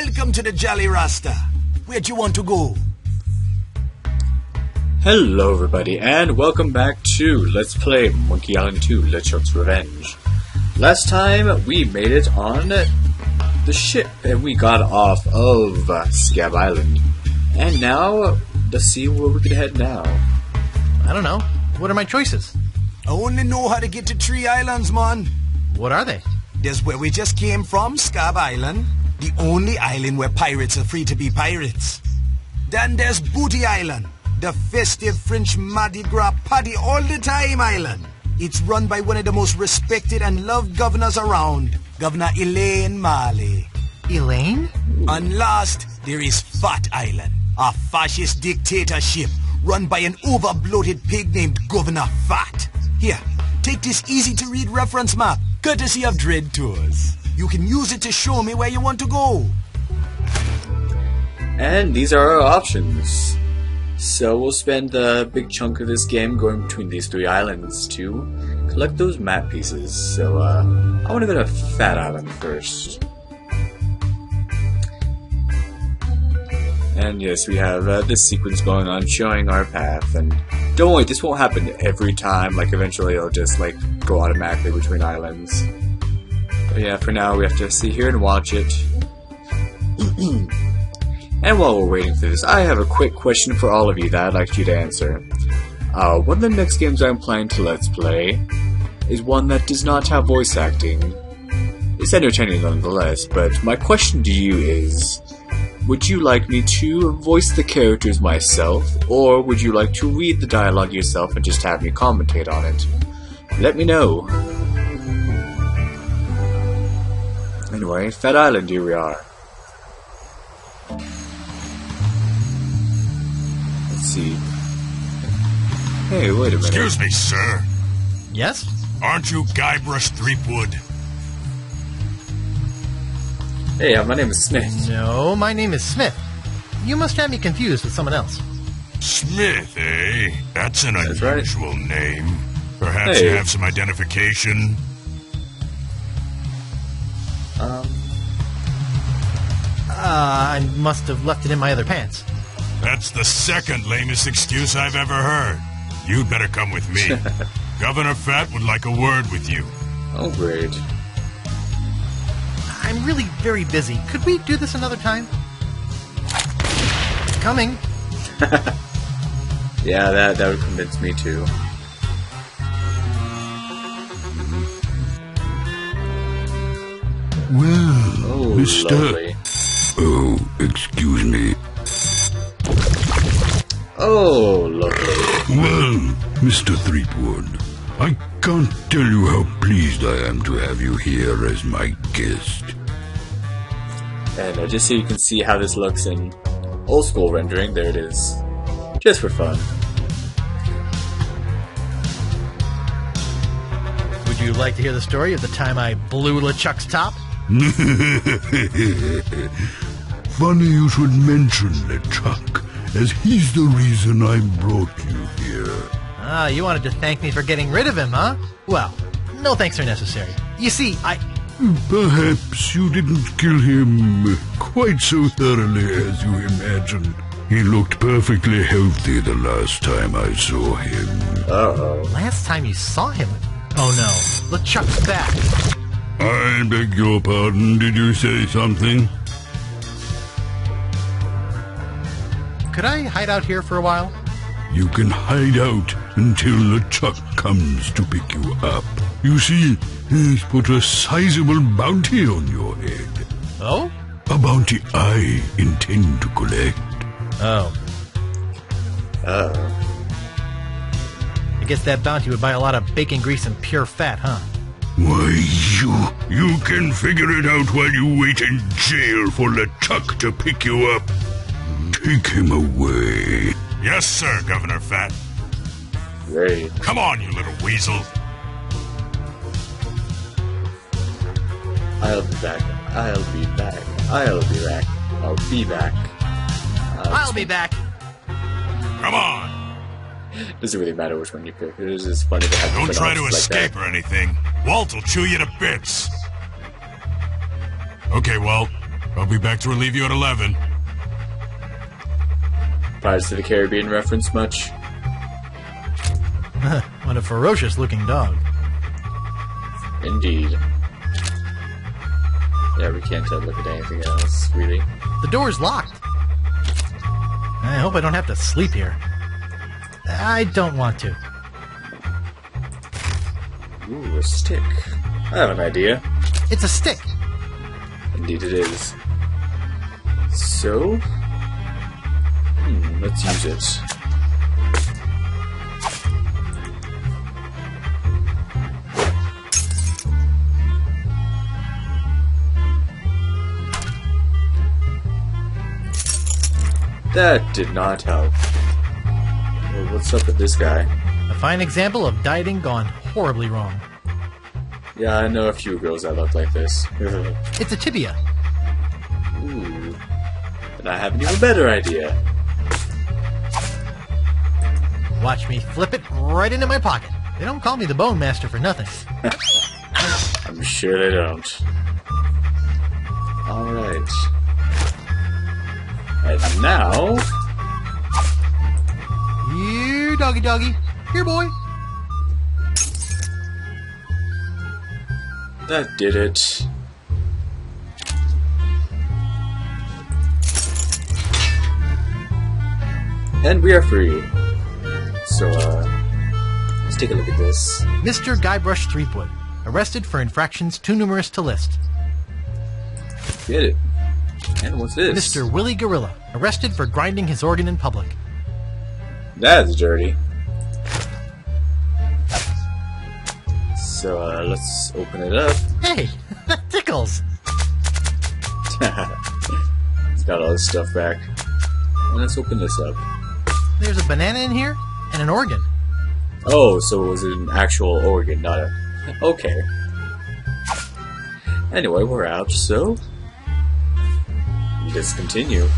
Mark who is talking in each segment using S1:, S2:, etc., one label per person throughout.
S1: Welcome to the Jolly Rasta. Where do you want to go?
S2: Hello everybody, and welcome back to Let's Play Monkey Island 2 LeChuck's Revenge. Last time, we made it on the ship, and we got off of Scab Island. And now, let's see where we can head now.
S3: I don't know. What are my choices?
S1: I only know how to get to 3 islands, man.
S3: What are they?
S1: There's where we just came from, Scab Island. The only island where pirates are free to be pirates. Then there's Booty Island. The festive French Mardi Gras party all the time island. It's run by one of the most respected and loved governors around, Governor Elaine Marley.
S3: Elaine?
S1: And last, there is Phatt Island, a fascist dictatorship run by an over-bloated pig named Governor Phatt. Here, take this easy-to-read reference map, courtesy of Dread Tours. You can use it to show me where you want to go.
S2: And these are our options. So we'll spend a big chunk of this game going between these 3 islands to collect those map pieces. So I want to go to Phatt Island first. And yes, we have this sequence going on showing our path. And don't worry, this won't happen every time. Like eventually it'll just like go automatically between islands. But yeah, for now we have to sit here and watch it. And while we're waiting for this, I have a quick question for all of you that I'd like you to answer. One of the next games I'm planning to Let's Play is one that does not have voice acting. It's entertaining nonetheless, but my question to you is, would you like me to voice the characters myself, or would you like to read the dialogue yourself and just have me commentate on it? Let me know. Anyway, Phatt Island, here we are. Let's see. Hey, wait a minute.
S4: Excuse me, sir.
S3: Yes?
S4: Aren't you Guybrush Threepwood?
S2: Hey, my name is Smith.
S3: No, my name is Smith. You must have me confused with someone else.
S4: Smith, eh? That's an
S2: That's right.
S4: unusual name. Perhaps
S2: Hey.
S4: you have some identification?
S3: I must have left it in my other pants.
S4: That's the second lamest excuse I've ever heard. You'd better come with me. Governor Phatt would like a word with you.
S2: Oh, great.
S3: I'm really very busy. Could we do this another time? It's coming.
S2: Yeah, that would convince me too.
S5: Well,
S2: Oh,
S5: Mr.
S2: lovely.
S5: Oh, excuse me.
S2: Oh, lovely.
S5: Well, Mr. Threepwood, I can't tell you how pleased I am to have you here as my guest.
S2: And just so you can see how this looks in old school rendering, there it is. Just for fun.
S3: Would you like to hear the story of the time I blew LeChuck's top?
S5: Funny you should mention LeChuck, as he's the reason I brought you here.
S3: Ah, you wanted to thank me for getting rid of him, huh? Well, no thanks are necessary. You see,
S5: Perhaps you didn't kill him quite so thoroughly as you imagine. He looked perfectly healthy the last time I saw him.
S2: Uh-oh.
S3: Last time you saw him... Oh no, LeChuck's back.
S5: I beg your pardon, did you say something?
S3: Could I hide out here for a while?
S5: You can hide out until LeChuck comes to pick you up. You see, he's put a sizable bounty on your head.
S3: Oh?
S5: A bounty I intend to collect.
S3: Oh.
S2: Uh-oh.
S3: I guess that bounty would buy a lot of bacon grease and pure fat, huh?
S5: Why, you can figure it out while you wait in jail for LeChuck to pick you up. Take him away.
S4: Yes, sir, Governor Phatt.
S2: Great.
S4: Come on, you little weasel.
S2: I'll be back. I'll be back. I'll be back. I'll be back.
S3: I'll be back.
S4: Come on.
S2: Doesn't really matter which one you pick. It is just funny to have
S4: Don't try to
S2: like
S4: escape
S2: that.
S4: or anything. Walt will chew you to bits. Okay, Walt. I'll be back to relieve you at 11.
S2: Pirates of the Caribbean reference much?
S3: What a ferocious-looking dog.
S2: Indeed. Yeah, we can't look at anything else, really.
S3: The door's locked. I hope I don't have to sleep here. I don't want to.
S2: Ooh, a stick. I have an idea.
S3: It's a stick.
S2: Indeed it is. So... let's use it. That did not help. Well, what's up with this guy?
S3: A fine example of dieting gone horribly wrong.
S2: Yeah, I know a few girls that look like this.
S3: It's a tibia.
S2: Ooh. And I have an even better idea.
S3: Watch me flip it right into my pocket. They don't call me the Bone Master for nothing.
S2: I'm sure they don't. Alright. And now...
S3: Here, doggy doggy. Here, boy.
S2: That did it. And we are free. So, let's take a look at this.
S3: Mr. Guybrush Threepwood, arrested for infractions too numerous to list.
S2: Get it. And what's this?
S3: Mr. Willy Gorilla, arrested for grinding his organ in public.
S2: That's dirty. So, let's open it up.
S3: Hey, that tickles.
S2: It's got all this stuff back. And let's open this up.
S3: There's a banana in here and an organ.
S2: Oh, so it was an actual organ, not a... Okay. Anyway, we're out, so... let's continue.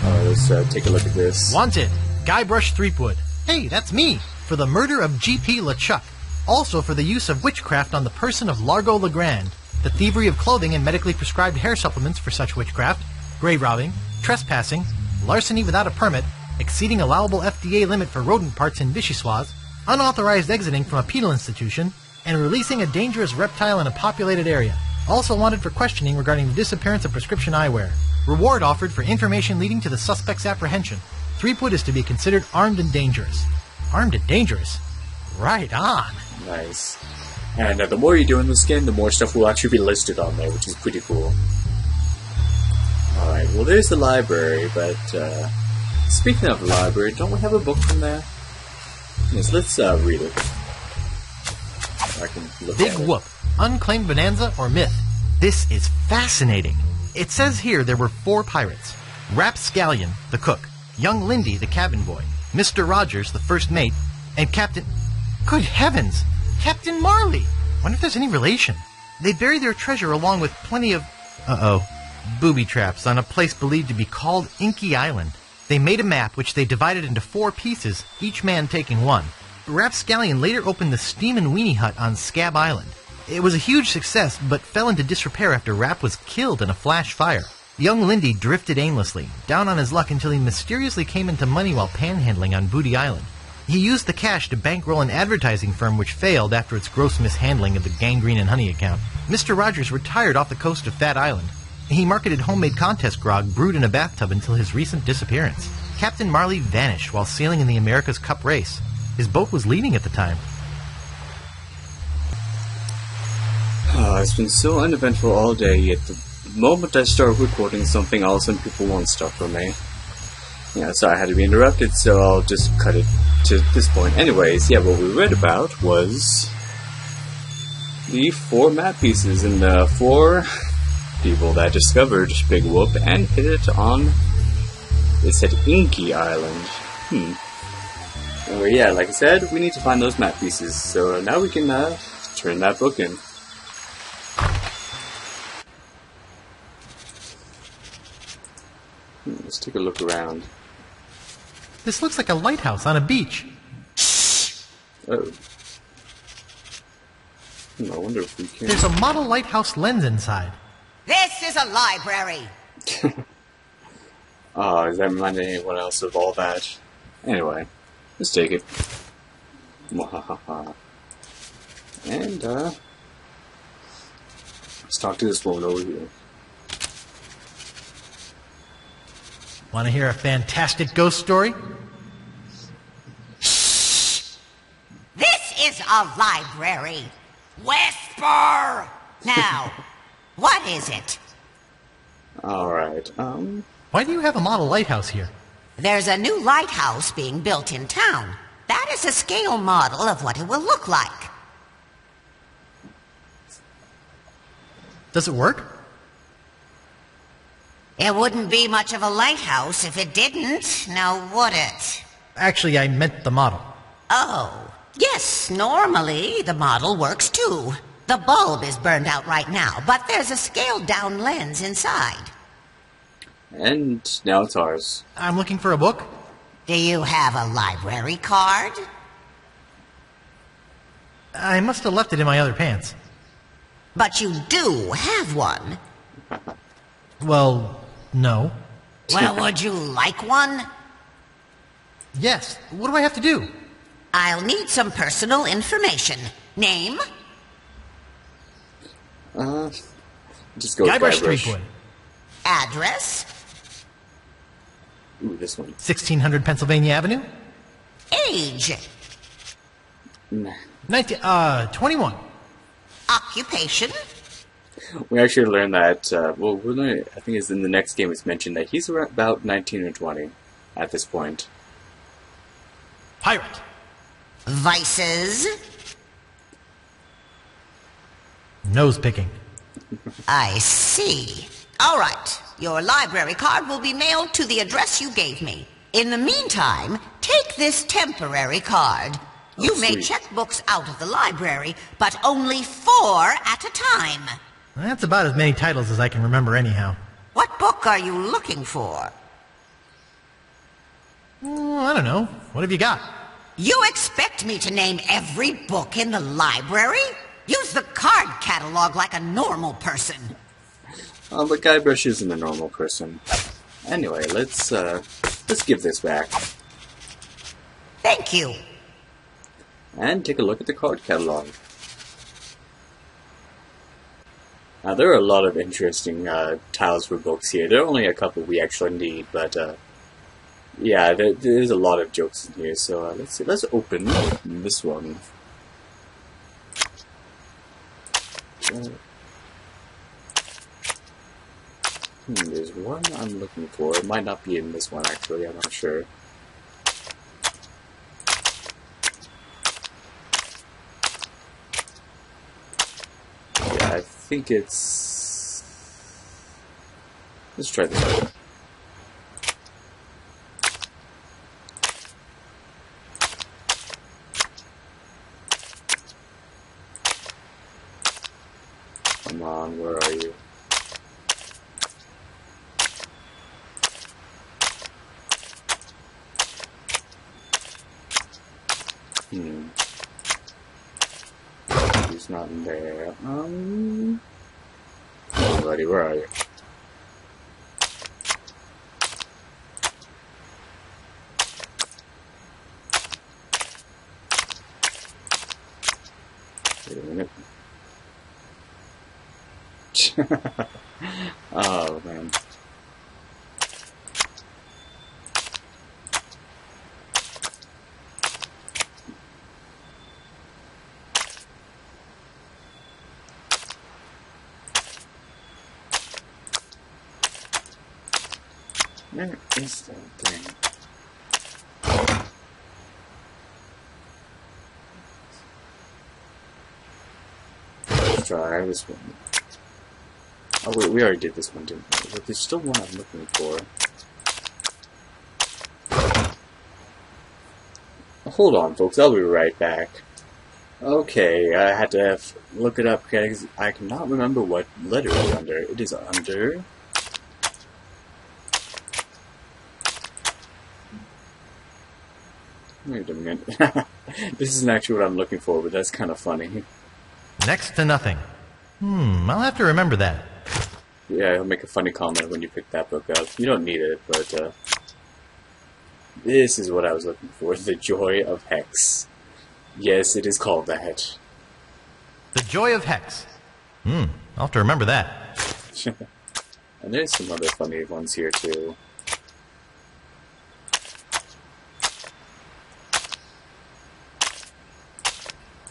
S2: Let's take a look at this.
S3: Wanted, Guybrush Threepwood. Hey, that's me! For the murder of G.P. LeChuck. Also for the use of witchcraft on the person of Largo Legrand. The thievery of clothing and medically prescribed hair supplements for such witchcraft. Grave robbing. Trespassing. Larceny without a permit. Exceeding allowable FDA limit for rodent parts in Vichyssoise. Unauthorized exiting from a penal institution. And releasing a dangerous reptile in a populated area. Also wanted for questioning regarding the disappearance of prescription eyewear. Reward offered for information leading to the suspect's apprehension. Threepwood is to be considered armed and dangerous. Armed and dangerous? Right on.
S2: Nice. And the more you do in this game, the more stuff will actually be listed on there, which is pretty cool. Alright, well there's the library, but speaking of the library, don't we have a book from there? Yes, let's read it. I can look
S3: Big
S2: at it.
S3: Whoop. Unclaimed bonanza or myth? This is fascinating. It says here there were 4 pirates. Rapscallion, the cook, young Lindy, the cabin boy, Mr. Rogers, the first mate, and Captain... Good heavens! Captain Marley! Wonder if there's any relation. They buried their treasure along with plenty of... booby traps on a place believed to be called Inky Island. They made a map which they divided into 4 pieces, each man taking one. Rapscallion later opened the Steam and Weenie Hut on Scab Island. It was a huge success, but fell into disrepair after Rap was killed in a flash fire. Young Lindy drifted aimlessly, down on his luck until he mysteriously came into money while panhandling on Booty Island. He used the cash to bankroll an advertising firm which failed after its gross mishandling of the Gangrene and Honey account. Mr. Rogers retired off the coast of Phatt Island. He marketed homemade contest grog brewed in a bathtub until his recent disappearance. Captain Marley vanished while sailing in the America's Cup race. His boat was leading at the time.
S2: It's been so uneventful all day, yet the moment I start recording something else and people want stuff from me. Yeah, so I had to be interrupted, so I'll just cut it to this point. Anyways, yeah, what we read about was the 4 map pieces and the 4 people that discovered Big Whoop and hit it on, it said Inky Island. Anyway, yeah, like I said, we need to find those map pieces, so now we can turn that book in. Let's take a look around.
S3: This looks like a lighthouse on a beach.
S2: Oh. I wonder if we can...
S3: There's a model lighthouse lens inside.
S6: This is a library.
S2: Oh, does that remind anyone else of all that? Anyway, let's take it. And, let's talk to this woman over here.
S3: Want to hear a fantastic ghost story?
S6: This is a library. Whisper! Now, what is it?
S2: Alright,
S3: Why do you have a model lighthouse here?
S6: There's a new lighthouse being built in town. That is a scale model of what it will look like.
S3: Does it work?
S6: It wouldn't be much of a lighthouse if it didn't, now would it?
S3: Actually, I meant the model.
S6: Oh, yes, normally the model works too. The bulb is burned out right now, but there's a scaled-down lens inside.
S2: and now it's ours.
S3: I'm looking for a book.
S6: Do you have a library card?
S3: I must have left it in my other pants.
S6: But you do have one.
S3: Well, no.
S6: Well, would you like one?
S3: Yes. What do I have to do?
S6: I'll need some personal information. Name?
S2: Just go with
S3: Guybrush Street
S2: Guybrush.
S3: Boy.
S6: Address?
S2: Ooh, this one.
S3: 1600 Pennsylvania Avenue.
S6: Age?
S2: Nah.
S3: 21.
S6: Occupation?
S2: We actually learned that, well, we're learning, I think it's in the next game it's mentioned that he's around about 19 or 20 at this point.
S3: Pirate.
S6: Vices?
S3: Nose picking.
S6: I see. All right. Your library card will be mailed to the address you gave me. In the meantime, take this temporary card. You may
S2: sweet.
S6: check books out of the library, but only 4 at a time.
S3: That's about as many titles as I can remember anyhow.
S6: What book are you looking for?
S3: I don't know. What have you got?
S6: You expect me to name every book in the library? Use the card catalog like a normal person.
S2: But Guybrush isn't a normal person. Anyway, let's give this back.
S6: Thank you.
S2: And take a look at the card catalog. Now, there are a lot of interesting tiles for books here. There are only a couple we actually need, but yeah, there's a lot of jokes in here. So let's see. Let's open this one. There's one I'm looking for. It might not be in this one, actually. I'm not sure. Yeah, I think it's... Let's try this one. Come on, where are you? He's not in there. Come on, buddy, where are you? Wait a minute. Oh, man. Where is that thing? Let's try this one. Oh wait, we already did this one, didn't we? But there's still one I'm looking for. Hold on, folks. I'll be right back. Okay, I had to look it up because I cannot remember what letter it's under. It is under... Wait a minute. This isn't actually what I'm looking for, but that's kind of funny.
S3: Next to nothing. I'll have to remember that.
S2: Yeah, he'll make a funny comment when you pick that book up. You don't need it, but this is what I was looking for. The Joy of Hex. Yes, it is called that.
S3: The Joy of Hex. I'll have to remember that.
S2: And there's some other funny ones here, too.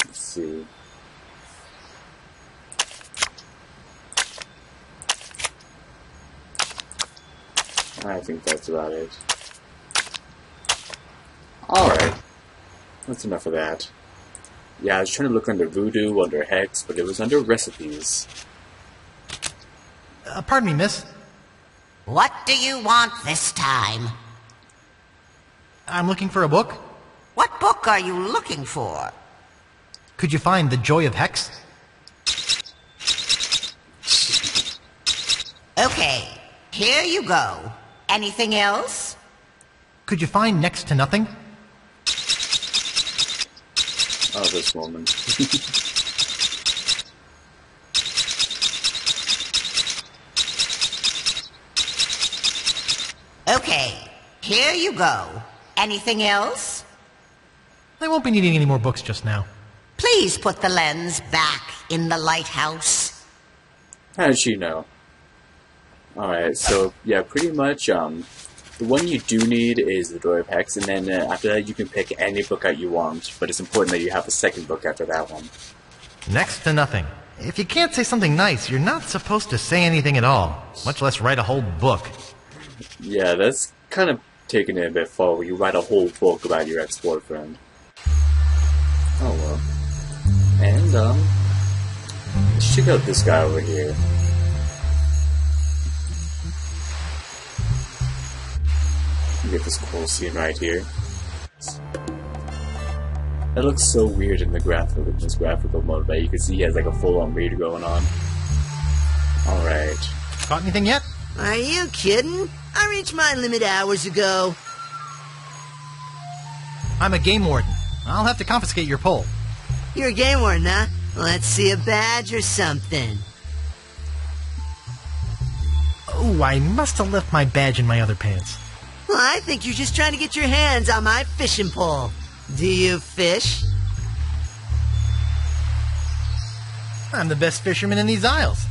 S2: Let's see. I think that's about it. Alright. That's enough of that. Yeah, I was trying to look under Voodoo, under Hex, but it was under Recipes.
S3: Pardon me, miss.
S6: What do you want this time?
S3: I'm looking for a book.
S6: What book are you looking for?
S3: Could you find The Joy of Hex?
S6: Okay, here you go. Anything else?
S3: Could you find Next to Nothing?
S2: Oh, this woman.
S6: Okay, here you go. Anything else?
S3: I won't be needing any more books just now.
S6: Please put the lens back in the lighthouse.
S2: How did she know? Alright, so, yeah, pretty much, the one you do need is the Joy of Hex, and then after that you can pick any book out you want, but it's important that you have a second book after that one.
S3: Next to nothing. If you can't say something nice, you're not supposed to say anything at all, much less write a whole book.
S2: Yeah, that's kind of taking it a bit far, where you write a whole book about your ex-boyfriend. Oh well. And, let's check out this guy over here. Get this cool scene right here. That looks so weird in this graphical mode, but you can see he has like a full-on read going on. Alright.
S3: Caught anything yet?
S7: Are you kidding? I reached my limit hours ago.
S3: I'm a game warden. I'll have to confiscate your pole.
S7: You're a game warden, huh? Let's see a badge or something.
S3: Oh, I must have left my badge in my other pants.
S7: Well, I think you're just trying to get your hands on my fishing pole. Do you fish?
S3: I'm the best fisherman in these isles.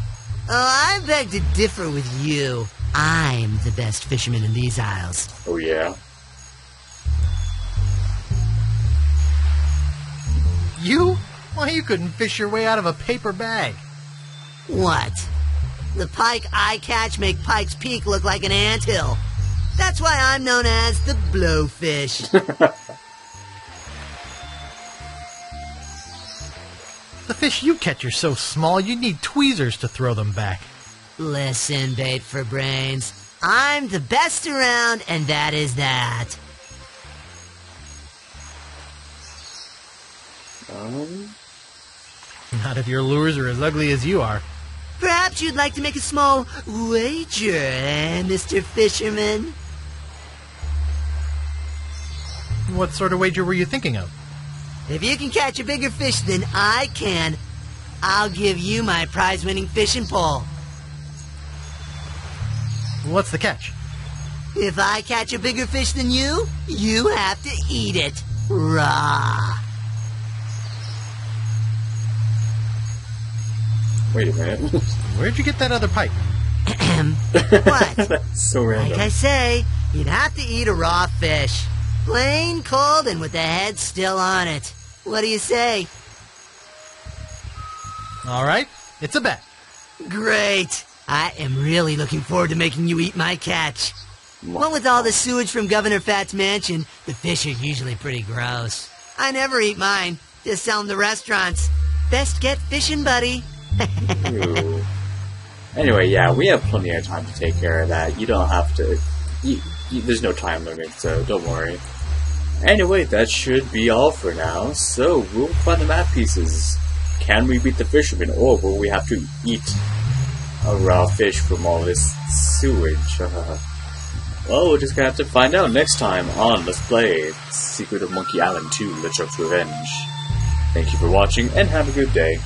S7: Oh, I beg to differ with you. I'm the best fisherman in these isles.
S2: Oh yeah?
S3: You? Why, you couldn't fish your way out of a paper bag.
S7: What? The pike I catch make Pike's Peak look like an anthill. That's why I'm known as the blowfish.
S3: The fish you catch are so small, you need tweezers to throw them back.
S7: Listen, bait for brains. I'm the best around, and that is that.
S3: Not if your lures are as ugly as you are.
S7: Perhaps you'd like to make a small wager, Mr. Fisherman?
S3: What sort of wager were you thinking of?
S7: If you can catch a bigger fish than I can, I'll give you my prize-winning fishing pole.
S3: What's the catch?
S7: If I catch a bigger fish than you, you have to eat it raw.
S2: Wait a minute.
S3: Where'd you get that other pipe?
S7: What?
S2: That's so random.
S7: Like I say, you'd have to eat a raw fish. Plain cold and with the head still on it. What do you say?
S3: All right, it's a bet.
S7: Great. I am really looking forward to making you eat my catch. What with all the sewage from Governor Phatt's mansion, the fish are usually pretty gross. I never eat mine. Just sell them to restaurants. Best get fishing, buddy.
S2: Ew. Anyway, yeah, we have plenty of time to take care of that. You don't have to... there's no time limit, so don't worry. Anyway, that should be all for now. So, we'll find the map pieces. Can we beat the fisherman, or will we have to eat a raw fish from all this sewage? Well, we're just gonna have to find out next time on Let's Play Secret of Monkey Island 2: LeChuck's Revenge. Thank you for watching, and have a good day.